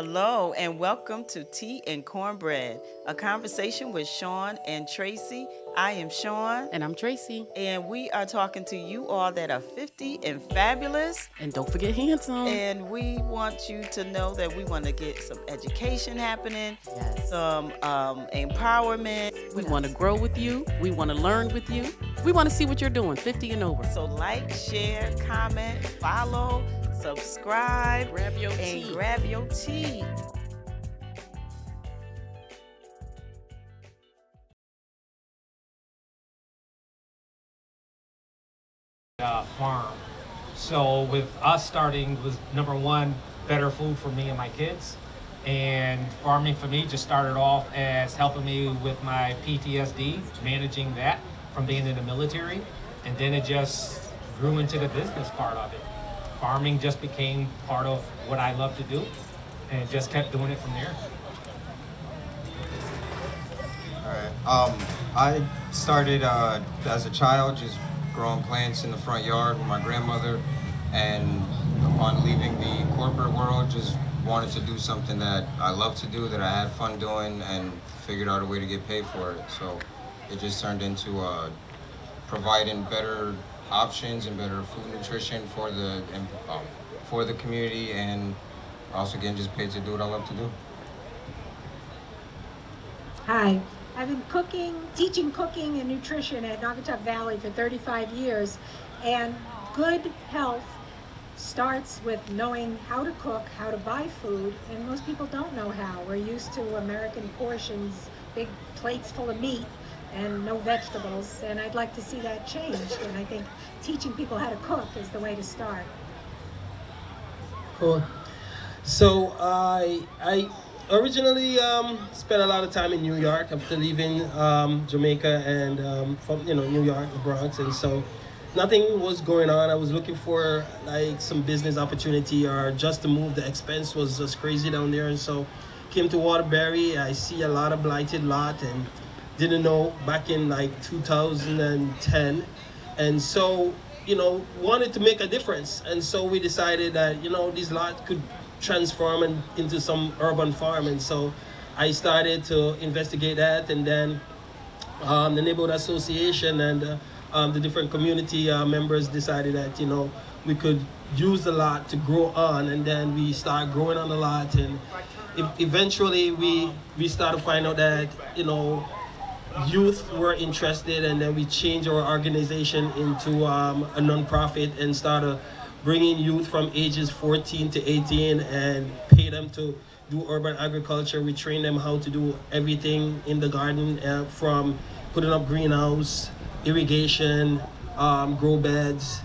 Hello and welcome to Tea and Cornbread, a conversation with Sean and Tracy. I am Sean. And I'm Tracy. And we are talking to you all that are 50 and fabulous. And don't forget handsome. And we want you to know that we want to get some education happening, some empowerment. We want to grow with you. We want to learn with you. We want to see what you're doing, 50 and over. So like, share, comment, follow, subscribe, grab your tea. Farm. So with us starting was number one, better food for me and my kids. And farming for me just started off as helping me with my PTSD, managing that from being in the military. And then it just grew into the business part of it. Farming just became part of what I love to do and just kept doing it from there. All right. I started as a child just growing plants in the front yard with my grandmother, and upon leaving the corporate world, just wanted to do something that I love to do, that I had fun doing, and figured out a way to get paid for it. So it just turned into providing better options and better food nutrition for the community, and also getting just paid to do what I love to do. Hi, I've been teaching cooking and nutrition at Naugatuck Valley for 35 years, and good health starts with knowing how to cook, how to buy food, and most people don't know how. We're used to American portions, big plates full of meat, and no vegetables, and I'd like to see that changed, and I think teaching people how to cook is the way to start. Cool. So I originally spent a lot of time in New York after leaving Jamaica and from New York, the Bronx, and so nothing was going on. I was looking for like some business opportunity or just to move. The expense was just crazy down there, and so came to Waterbury. I see a lot of blighted lot and didn't know back in like 2010, and so wanted to make a difference, and so we decided that this lot could transform into some urban farm, and so I started to investigate that, and then the neighborhood association and the different community members decided that we could use the lot to grow on, and then we started growing on the lot, and eventually we started to find out that youth were interested, and then we changed our organization into a non-profit and started bringing youth from ages 14 to 18 and pay them to do urban agriculture. We train them how to do everything in the garden, from putting up greenhouse, irrigation, grow beds,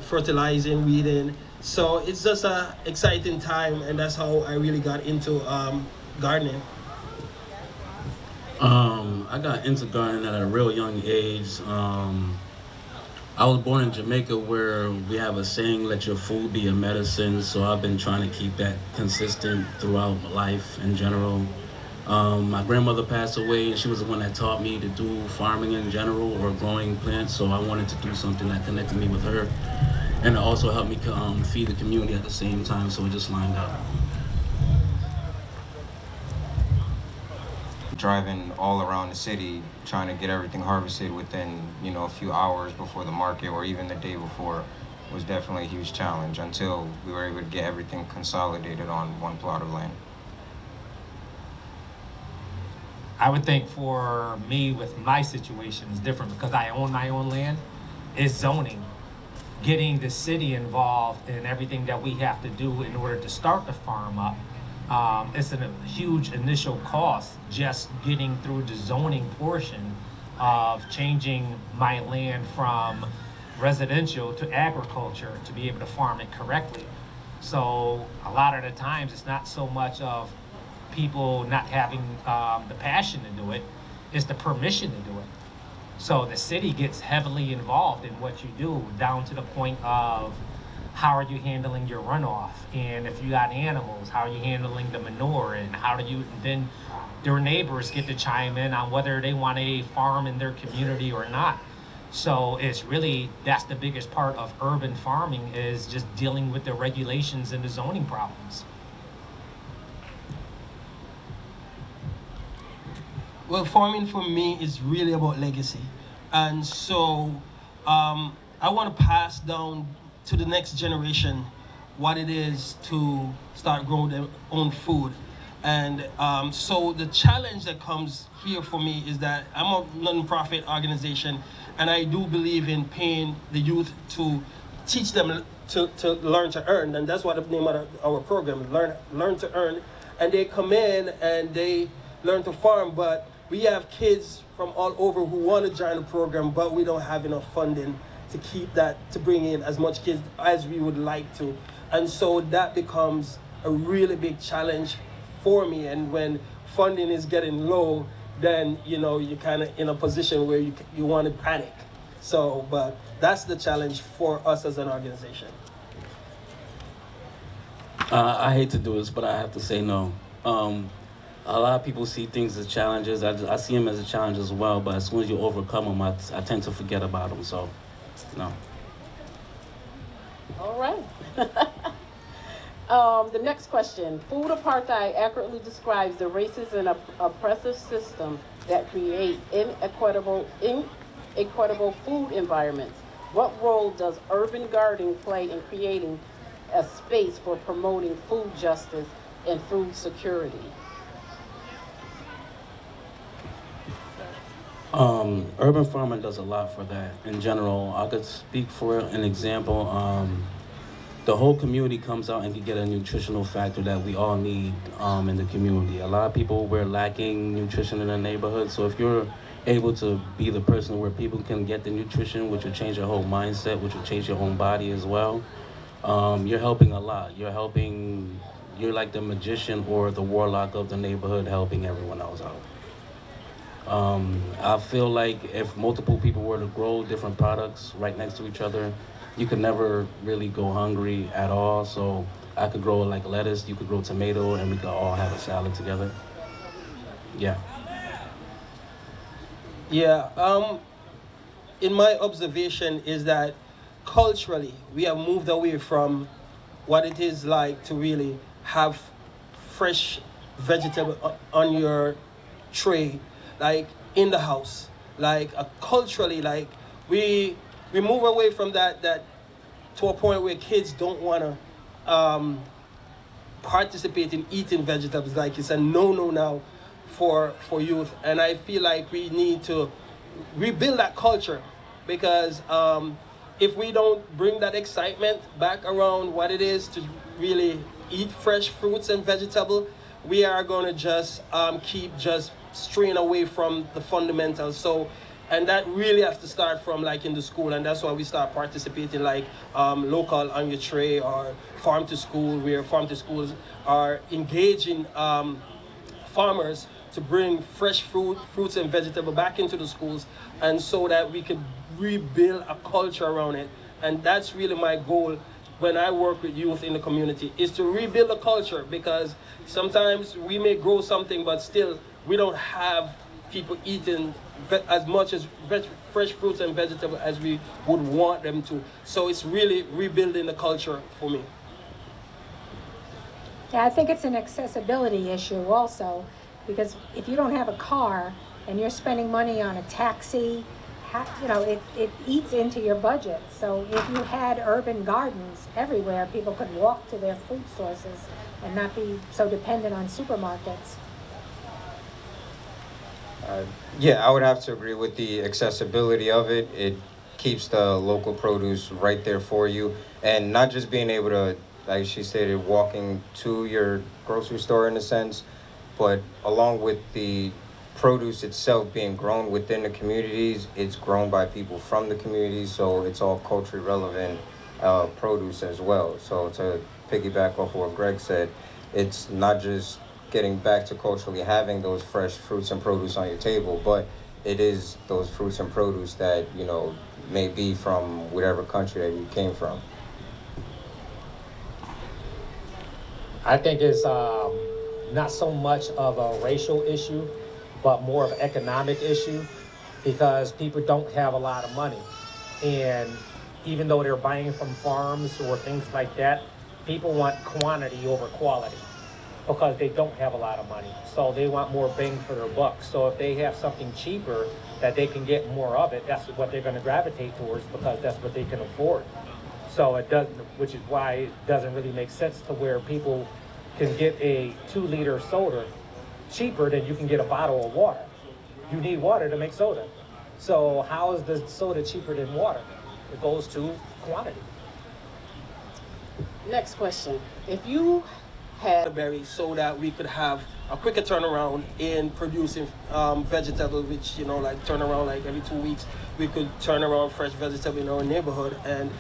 fertilizing, weeding. So it's just an exciting time, and that's how I really got into gardening. I got into gardening at a real young age. I was born in Jamaica, where we have a saying, let your food be your medicine. So I've been trying to keep that consistent throughout my life in general. My grandmother passed away, and she was the one that taught me to do farming in general or growing plants. So I wanted to do something that connected me with her, and it also helped me feed the community at the same time. So it just lined up. Driving all around the city, trying to get everything harvested within a few hours before the market or even the day before was definitely a huge challenge, until we were able to get everything consolidated on one plot of land. I would think for me, with my situation, is different because I own my own land, is zoning. Getting the city involved in everything that we have to do in order to start the farm up. It's a huge initial cost just getting through the zoning portion of changing my land from residential to agriculture to be able to farm it correctly. So a lot of the times it's not so much of people not having the passion to do it, it's the permission to do it. So the city gets heavily involved in what you do, down to the point of how are you handling your runoff, and if you got animals, how are you handling the manure, and how do you then their neighbors get to chime in on whether they want a farm in their community or not. So it's really, that's the biggest part of urban farming, is just dealing with the regulations and the zoning problems. Well, farming for me is really about legacy. And so I want to pass down to the next generation what it is to start growing their own food. And so the challenge that comes here for me is that I'm a non-profit organization, and I do believe in paying the youth to teach them to learn to earn. And that's what the name of our program, Learn to Earn. And they come in and they learn to farm, but we have kids from all over who want to join the program, but we don't have enough funding to keep that, to bring in as much kids as we would like to. And so that becomes a really big challenge for me. And when funding is getting low, then you're kind of in a position where you want to panic. So, but that's the challenge for us as an organization. I hate to do this, but I have to say no. A lot of people see things as challenges. I see them as a challenge as well, but as soon as you overcome them, I tend to forget about them, so no. All right. The next question. Food apartheid accurately describes the racist and oppressive system that create inequitable food environments. What role does urban gardening play in creating a space for promoting food justice and food security? Urban farming does a lot for that. In general, I could speak for an example. The whole community comes out and can get a nutritional factor that we all need in the community. A lot of people, we're lacking nutrition in the neighborhood, so if you're able to be the person where people can get the nutrition, which will change your whole mindset, which will change your own body as well, you're helping a lot. You're like the magician or the warlock of the neighborhood, helping everyone else out. I feel like if multiple people were to grow different products right next to each other, you could never really go hungry at all. So I could grow like lettuce, you could grow tomato, and we could all have a salad together. Yeah. Yeah, in my observation is that culturally, we have moved away from what it is like to really have fresh vegetable on your tray, like in the house. Like culturally, like we move away from that to a point where kids don't want to participate in eating vegetables. Like it's a no-no now for youth, and I feel like we need to rebuild that culture, because if we don't bring that excitement back around what it is to really eat fresh fruits and vegetables, we are going to just keep just straying away from the fundamentals. So, and that really has to start from like in the school, and that's why we start participating like local on your tray or farm to school, where farm to schools are engaging farmers to bring fresh fruits and vegetables back into the schools, and so that we could rebuild a culture around it. And that's really my goal when I work with youth in the community, is to rebuild a culture, because sometimes we may grow something, but still we don't have people eating as much as fresh fruits and vegetables as we would want them to. So it's really rebuilding the culture for me. Yeah, I think it's an accessibility issue also, because if you don't have a car and you're spending money on a taxi, it eats into your budget. So if you had urban gardens everywhere, people could walk to their food sources and not be so dependent on supermarkets. Yeah, I would have to agree with the accessibility of it. It keeps the local produce right there for you, and not just being able to, like she stated, walking to your grocery store in a sense, but along with the produce itself being grown within the communities, it's grown by people from the communities, so it's all culturally relevant produce as well. So to piggyback off what Greg said, it's not just getting back to culturally having those fresh fruits and produce on your table, but it is those fruits and produce that, may be from whatever country that you came from. I think it's not so much of a racial issue, but more of an economic issue, because people don't have a lot of money. And even though they're buying from farms or things like that, people want quantity over quality. because they don't have a lot of money. So they want more bang for their buck. So if they have something cheaper that they can get more of it, that's what they're going to gravitate towards because that's what they can afford. So it doesn't, which is why it doesn't really make sense to where people can get a 2-liter soda cheaper than you can get a bottle of water. You need water to make soda. So how is the soda cheaper than water? It goes to quantity. Next question. If you had berries so that we could have a quicker turnaround in producing vegetables, which, you know, like turn around like every 2 weeks, we could turn around fresh vegetable in our neighborhood and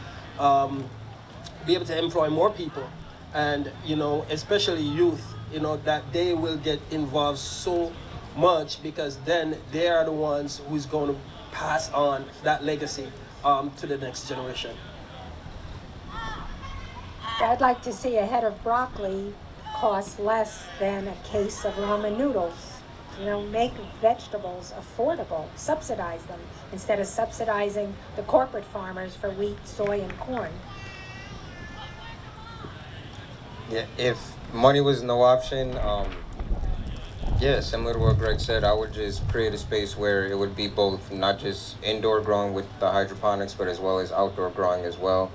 be able to employ more people. And, you know, especially youth, you know, that they will get involved so much because then they are the ones who's going to pass on that legacy to the next generation. I'd like to see a head of broccoli cost less than a case of ramen noodles. You know, make vegetables affordable, subsidize them, instead of subsidizing the corporate farmers for wheat, soy, and corn. Yeah, if money was no option, yeah, similar to what Greg said, I would just create a space where it would be both, not just indoor growing with the hydroponics, but as well as outdoor growing as well,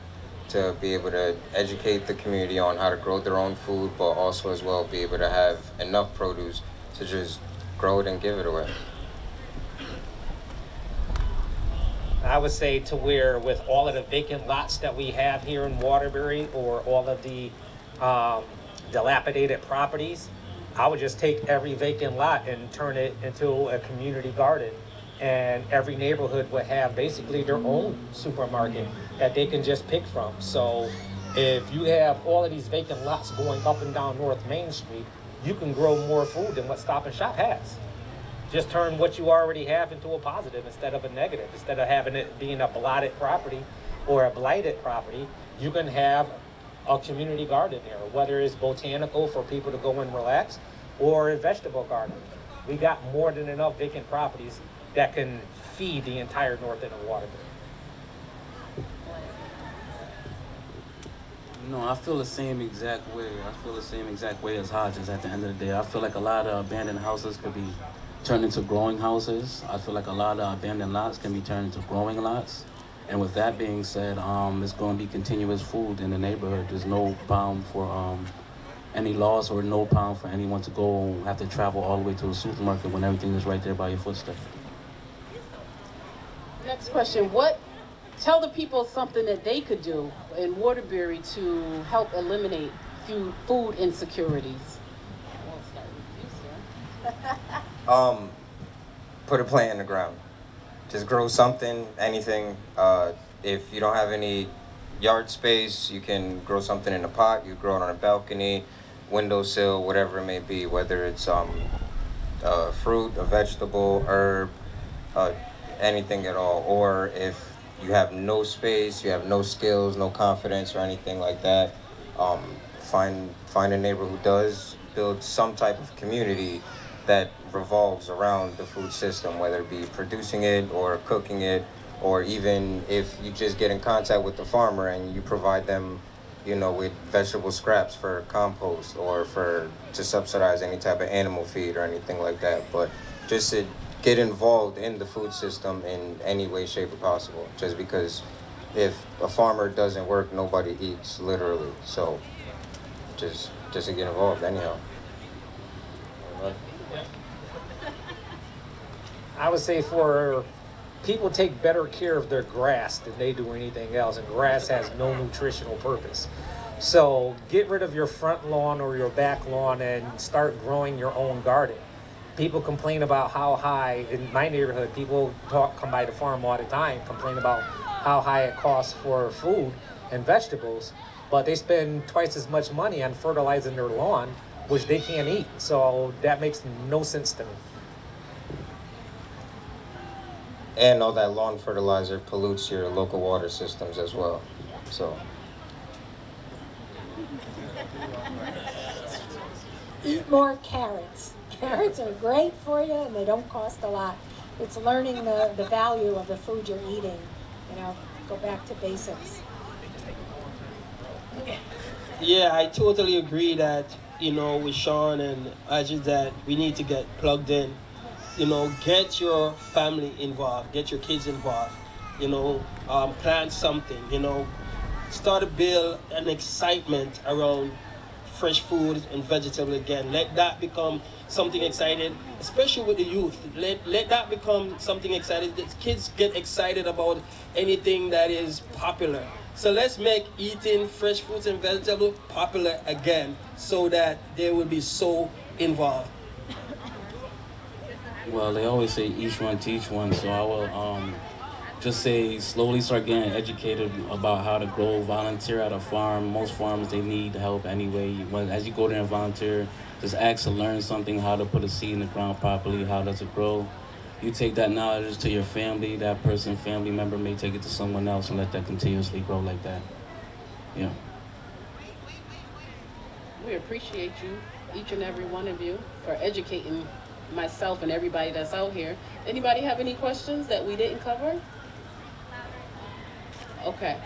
to be able to educate the community on how to grow their own food, but also as well be able to have enough produce to just grow it and give it away. I would say to where with all of the vacant lots that we have here in Waterbury or all of the dilapidated properties, I would just take every vacant lot and turn it into a community garden. And every neighborhood would have basically their own supermarket that they can just pick from. So if you have all of these vacant lots going up and down North Main Street, you can grow more food than what Stop and Shop has. Just turn what you already have into a positive instead of a negative. Instead of having it being a blotted property or a blighted property, you can have a community garden there, whether it's botanical for people to go and relax or a vegetable garden. We got more than enough vacant properties that can feed the entire north end of Waterbury. No, I feel the same exact way. I feel the same exact way as Hodges at the end of the day. I feel like a lot of abandoned houses could be turned into growing houses. I feel like a lot of abandoned lots can be turned into growing lots. And with that being said, it's going to be continuous food in the neighborhood. There's no bound for any laws or no bound for anyone to go have to travel all the way to a supermarket when everything is right there by your footstep. Next question. Tell the people something that they could do in Waterbury to help eliminate food insecurities. We'll start with you, sir. Put a plant in the ground. Just grow something, anything. If you don't have any yard space, you can grow something in a pot. You grow it on a balcony, windowsill, whatever it may be, whether it's fruit, a vegetable, herb, anything at all. Or if you have no space, you have no skills, no confidence or anything like that, find a neighbor who does, build some type of community that revolves around the food system, whether it be producing it or cooking it, or even if you just get in contact with the farmer and you provide them, you know, with vegetable scraps for compost or to subsidize any type of animal feed or anything like that. But just to get involved in the food system in any way, shape, or possible. Just because if a farmer doesn't work, nobody eats, literally. So just to get involved anyhow. I would say for people take better care of their grass than they do anything else, and grass has no nutritional purpose. So get rid of your front lawn or your back lawn and start growing your own garden. People complain about how high, in my neighborhood, people come by the farm all the time, complain about how high it costs for food and vegetables, but they spend twice as much money on fertilizing their lawn, which they can't eat. So that makes no sense to me. And all that lawn fertilizer pollutes your local water systems as well. So Eat more carrots. Carrots are great for you and they don't cost a lot. It's learning the value of the food you're eating. You know, go back to basics. Yeah, I totally agree that you know, with Sean and Ajit that we need to get plugged in. You know, get your family involved, get your kids involved. You know, plan something. You know, start to build an excitement around fresh food and vegetable again. Let that become something excited, especially with the youth. Let that become something excited. The kids get excited about anything that is popular. So let's make eating fresh fruits and vegetables popular again so that they will be so involved. Well, they always say each one teach one, so I will just say slowly start getting educated about how to grow, volunteer at a farm. Most farms, they need help anyway. As you go there and volunteer, just ask to learn something, how to put a seed in the ground properly, how does it grow. You take that knowledge to your family, that person, family member may take it to someone else and let that continuously grow like that. Yeah. We appreciate you, each and every one of you, for educating myself and everybody that's out here. Anybody have any questions that we didn't cover? Okay.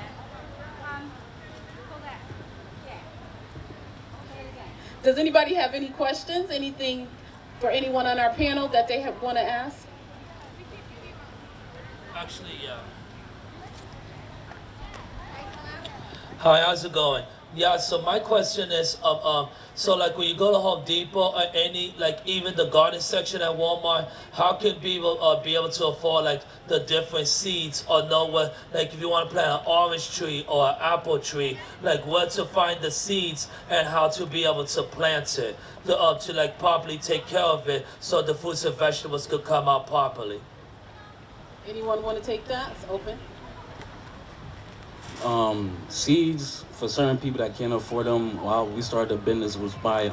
Does anybody have any questions? Anything for anyone on our panel that they want to ask? Actually, hi, how's it going? Yeah, so my question is, so like when you go to Home Depot or any, like even the garden section at Walmart, how can people be able to afford like the different seeds or know what, like if you want to plant an orange tree or an apple tree, like where to find the seeds and how to be able to plant it, to like properly take care of it so the fruits and vegetables could come out properly? Anyone want to take that? It's open. Seeds for certain people that can't afford them. While we started a business was by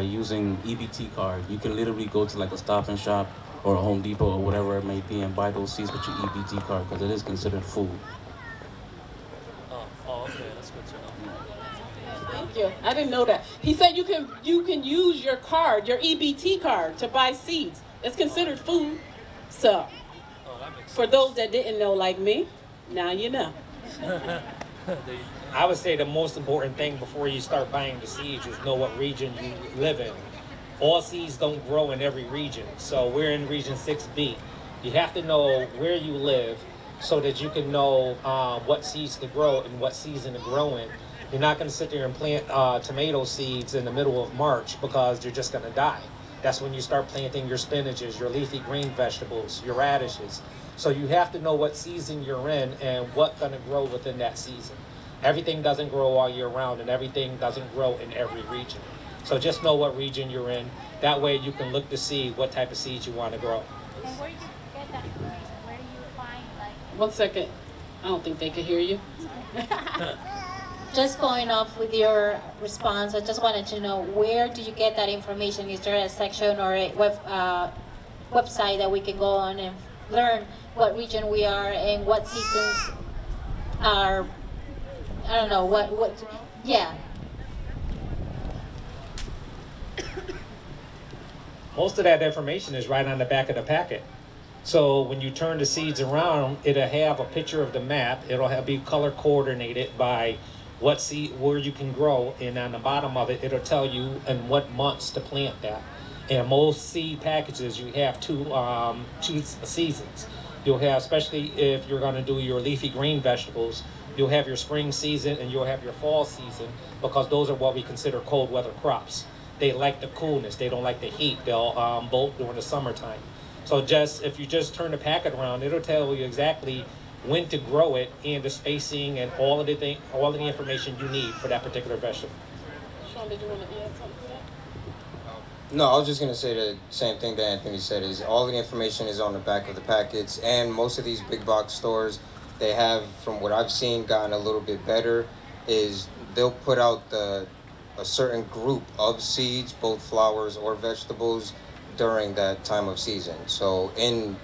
using EBT card. You can literally go to like a Stop and Shop or a Home Depot or whatever it may be and buy those seeds with your EBT card because it is considered food. Oh, okay, that's good to know. Thank you. I didn't know that. He said you can use your card, your EBT card, to buy seeds. It's considered food. So, for those that didn't know, like me, now you know. I would say the most important thing before you start buying the seeds is know what region you live in. All seeds don't grow in every region. So we're in region 6B. You have to know where you live so that you can know what seeds to grow and what season to grow in. You're not going to sit there and plant tomato seeds in the middle of March because they're just going to die. That's when you start planting your spinaches, your leafy green vegetables, your radishes. So you have to know what season you're in and what's going to grow within that season. Everything doesn't grow all year round and everything doesn't grow in every region. So just know what region you're in. That way you can look to see what type of seeds you want to grow. And where do you get that information? Where do you find, like... 1 second. I don't think they can hear you. Just going off with your response, I just wanted to know, where do you get that information? Is there a section or a website that we can go on and learn what region we are and what seasons are, I don't know, yeah. Most of that information is right on the back of the packet. So when you turn the seeds around, it'll have a picture of the map. It'll be color coordinated by what seed, where you can grow, and on the bottom of it, it'll tell you in what months to plant that. And most seed packages, you have two seasons. You'll have, especially if you're going to do your leafy green vegetables, you'll have your spring season and you'll have your fall season, because those are what we consider cold weather crops. They like the coolness. They don't like the heat. They'll bolt during the summertime. So if you just turn the packet around, it'll tell you exactly when to grow it and the spacing and all of the information you need for that particular vegetable. Sean, did you want to add something to that? No, I was just going to say the same thing that Anthony said, is all the information is on the back of the packets, and most of these big box stores, they have, from what I've seen, gotten a little bit better, is they'll put out a certain group of seeds, both flowers or vegetables, during that time of season. So in,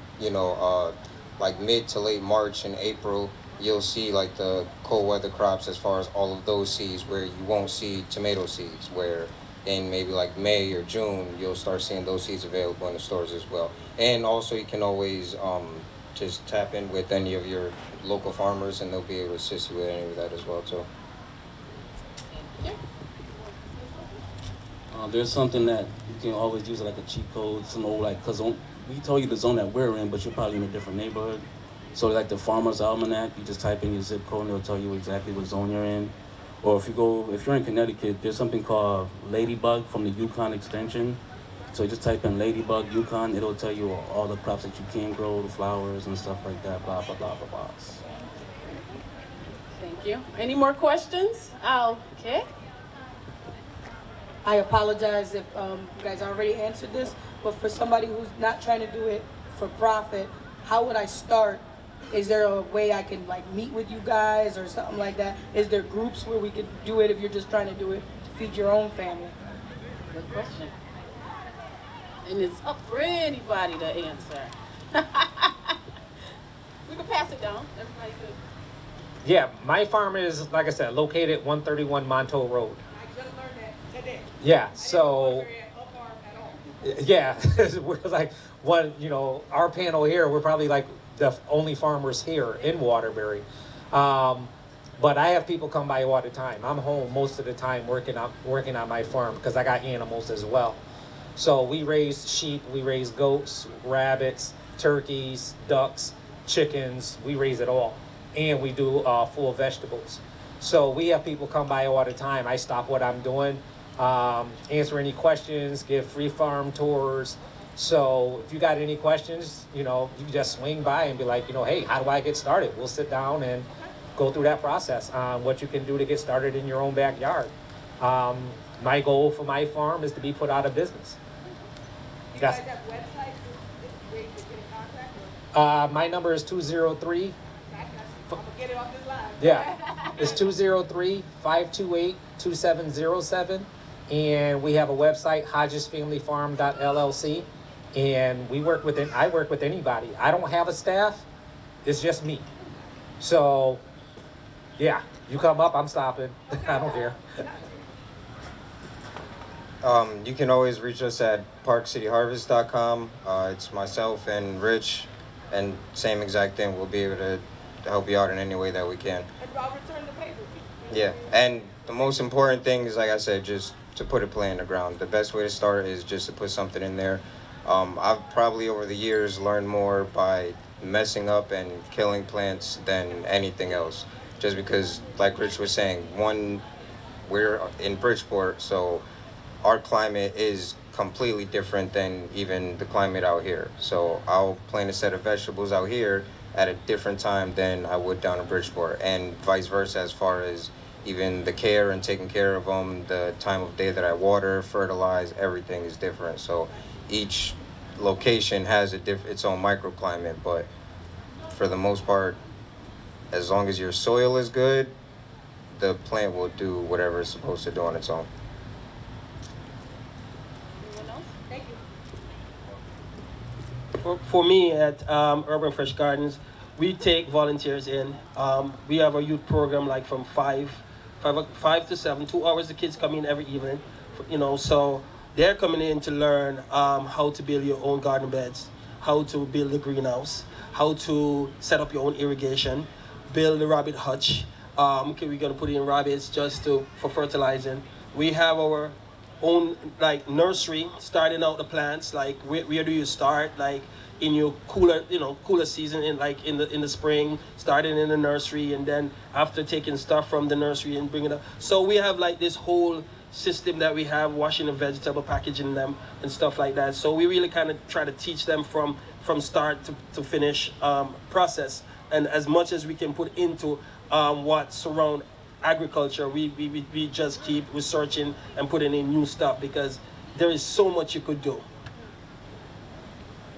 like mid to late March and April, you'll see like the cold weather crops as far as all of those seeds, where you won't see tomato seeds, where in maybe like May or June, you'll start seeing those seeds available in the stores as well. And also you can always just tap in with any of your local farmers and they'll be able to assist you with any of that as well too. There's something that you can always use like a cheat code to know, like, because we tell you the zone that we're in, but you're probably in a different neighborhood. So like the Farmer's Almanac, you just type in your zip code and it'll tell you exactly what zone you're in. Or if you're in Connecticut, there's something called Ladybug from the Yukon Extension. So you just type in Ladybug Yukon, it'll tell you all the crops that you can grow, the flowers and stuff like that, blah, blah, blah, blah, blah. Thank you. Any more questions? Okay. I apologize if you guys already answered this, but for somebody who's not trying to do it for profit, how would I start? Is there a way I can like meet with you guys or something like that? Is there groups where we could do it if you're just trying to do it to feed your own family? Good question. And it's up for anybody to answer. We can pass it down. Everybody good. Yeah, my farm is, like I said, located 131 Montour Road. I just learned that today. Yeah, so, yeah, we're like one, you know, our panel here, we're probably like the only farmers here in Waterbury. But I have people come by all the time. I'm home most of the time working on my farm because I got animals as well. So we raise sheep, we raise goats, rabbits, turkeys, ducks, chickens, we raise it all. And we do full vegetables. So we have people come by all the time. I stop what I'm doing, answer any questions, give free farm tours. So if you got any questions, you know, you can just swing by and be like, you know, hey, how do I get started? We'll sit down and go through that process on what you can do to get started in your own backyard. My goal for my farm is to be put out of business. You guys have websites where you can get in contact? My number is 203. I'm gonna get it off this line. Yeah, it's 203-528-2707. And we have a website, HodgesFamilyFarm.llc. And I work with anybody. I don't have a staff, it's just me. So, yeah, you come up, I'm stopping. I don't care. You can always reach us at parkcityharvest.com. It's myself and Rich, and same exact thing. We'll be able to help you out in any way that we can. And I'll return the paper. Yeah, and the most important thing is, like I said, just to put a plan in the ground. The best way to start is just to put something in there. I've probably over the years learned more by messing up and killing plants than anything else. Just because, like Rich was saying, we're in Bridgeport, so our climate is completely different than even the climate out here. So I'll plant a set of vegetables out here at a different time than I would down in Bridgeport, and vice versa as far as even the care and taking care of them, the time of day that I water, fertilize, everything is different. So each location has its own microclimate, but for the most part, as long as your soil is good, the plant will do whatever it's supposed to do on its own. For me at Urban Fresh Gardens, we take volunteers in. We have a youth program like from 5 to 7, 2 hours. The kids come in every evening, you know, so they're coming in to learn how to build your own garden beds, how to build a greenhouse, how to set up your own irrigation, build a rabbit hutch. Okay, we're gonna put in rabbits just for fertilizing. We have our own like nursery, starting out the plants. Like where do you start? Like in your cooler season, in the spring, starting in the nursery, and then after taking stuff from the nursery and bringing it up. So we have like this whole system that we have, washing the vegetable, packaging them and stuff like that. So we really kind of try to teach them from start to finish process, and as much as we can put into what surround agriculture, we just keep researching and putting in new stuff, because there is so much you could do.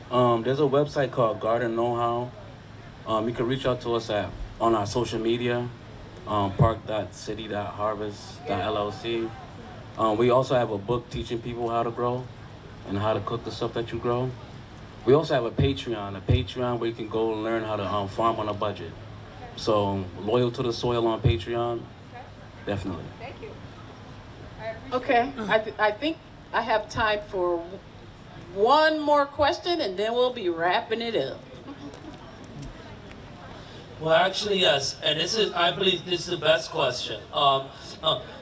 There's a website called Garden Know-How. You can reach out to us on our social media, park.city.harvest.llc. We also have a book teaching people how to grow and how to cook the stuff that you grow. We also have a Patreon where you can go and learn how to farm on a budget. So Loyal to the Soil on Patreon, definitely. Thank you. Okay, I think I have time for one more question, and then we'll be wrapping it up. Well, actually, yes, and I believe this is the best question.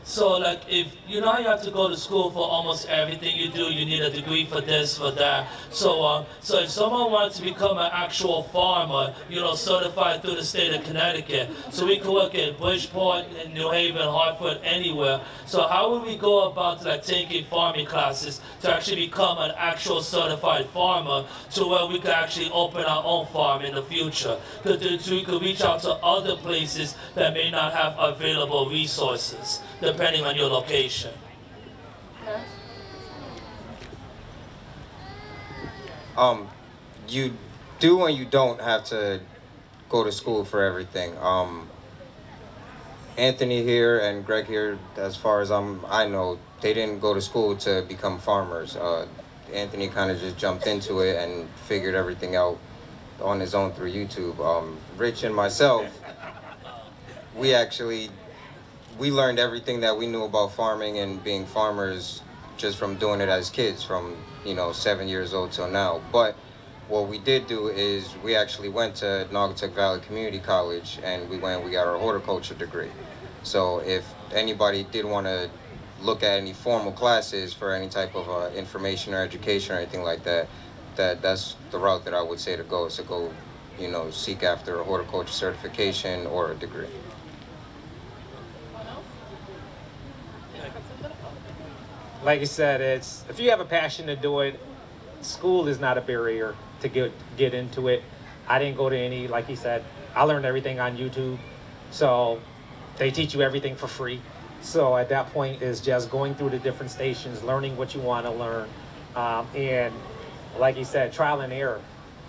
So like if you know you have to go to school for almost everything you do, you need a degree for this, for that. So so if someone wants to become an actual farmer, you know, certified through the state of Connecticut, so we can work in Bridgeport, in New Haven, Hartford, anywhere. So how would we go about like taking farming classes to actually become an actual certified farmer, to where we could actually open our own farm in the future? So we could reach out to other places that may not have available resources, depending on your location. You do and you don't have to go to school for everything. Anthony here and Greg here, as far as I know, they didn't go to school to become farmers. Anthony kind of just jumped into it and figured everything out on his own through YouTube. Rich and myself, we learned everything that we knew about farming and being farmers just from doing it as kids, from 7 years old till now. But what we did do is we actually went to Naugatuck Valley Community College, and we got our horticulture degree. So if anybody did want to look at any formal classes for any type of information or education or anything like that, that's the route that I would say to go, is to go, seek after a horticulture certification or a degree. Like I said, if you have a passion to do it, school is not a barrier to get into it. I didn't go to any, like he said, I learned everything on YouTube. So they teach you everything for free. So at that point is just going through the different stations, learning what you want to learn. And like he said, trial and error.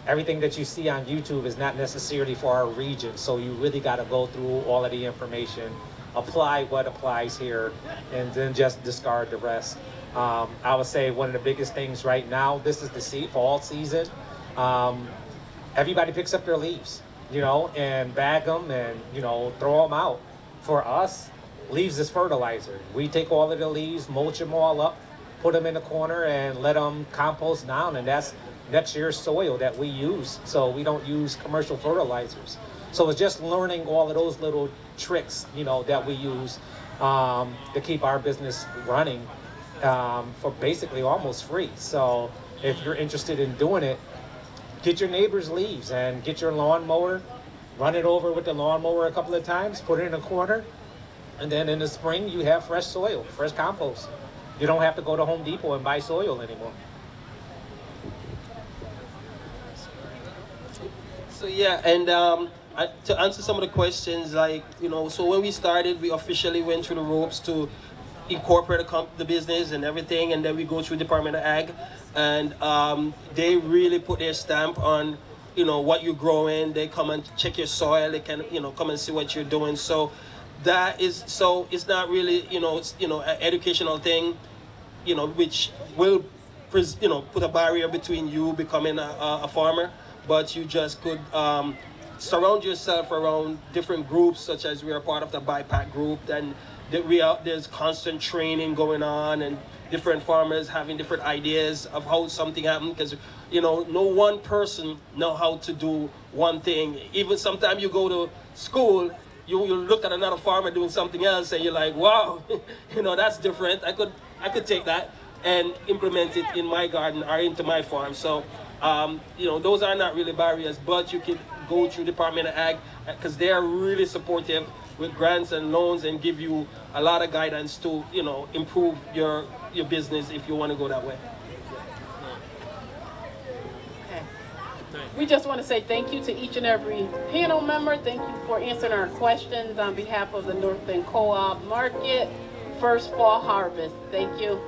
Everything that you see on YouTube is not necessarily for our region. So you really got to go through all of the information, apply what applies here, and then just discard the rest. I would say one of the biggest things right now, this is the fall season. Everybody picks up their leaves, and bag them and, throw them out. For us, leaves is fertilizer. We take all of the leaves, mulch them all up, put them in the corner and let them compost down, and that's next year's soil that we use. So we don't use commercial fertilizers. So it's just learning all of those little tricks, that we use to keep our business running for basically almost free. So if you're interested in doing it, get your neighbor's leaves and get your lawnmower, run it over with the lawnmower a couple of times, put it in a corner, and then in the spring you have fresh soil, fresh compost. You don't have to go to Home Depot and buy soil anymore. So yeah, and to answer some of the questions, so when we started, we officially went through the ropes to incorporate the business and everything, and then we go through Department of Ag, and they really put their stamp on, what you're growing. They come and check your soil. They can, come and see what you're doing. So that is, it's not really, an educational thing, which will, put a barrier between you becoming a farmer, but you just could surround yourself around different groups, such as we are part of the BIPAC group, and there's constant training going on, and different farmers having different ideas of how something happened, because no one person know how to do one thing. Even sometimes you go to school, you look at another farmer doing something else, and you're like, wow, that's different. I could take that and implement it in my garden or into my farm. So those are not really barriers, but you can go through Department of Ag, because they are really supportive with grants and loans and give you a lot of guidance to, improve your business if you want to go that way. Okay. We just want to say thank you to each and every panel member. Thank you for answering our questions on behalf of the North Bend Co-op Market First Fall Harvest. Thank you.